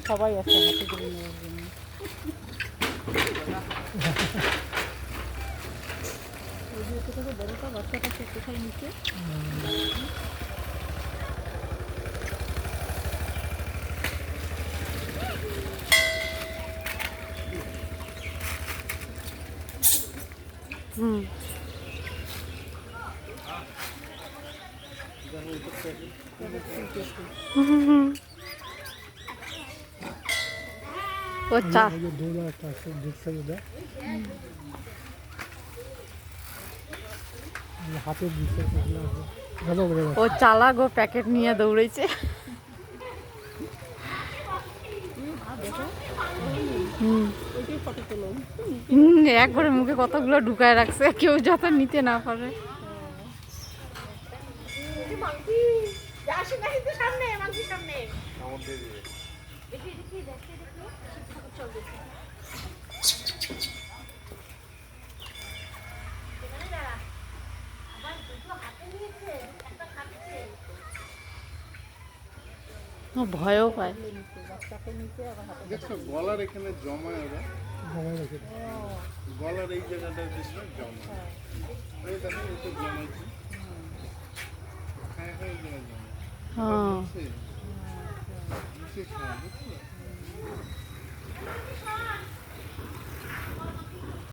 সবাই আছে হাতে করে নেওয়ার জন্য। ওই যে কোথাও বড়টা বাচ্চাটা সে কোথায় নিচে হুম ও চা ও চালাক ও প্যাকেট নিয়ে দৌড়েছে। ওইটাই ফটো তোলো। একবারে মুখে কতগুলো ঢুকায় রাখছে কেউ যাতে নিতে না পারে। ও ভয়ও পায়। বাচ্চাকে নিচে আবার হাতে দেখছো গলার এখানে জমায় ওরা, গলার এই জায়গাটা দেখছো জমা, এই দেখো এটা জমাইছি, হ্যাঁ হ্যাঁ এই জায়গায় জমা, হ্যাঁ নিচে খাওয়া বুঝছো।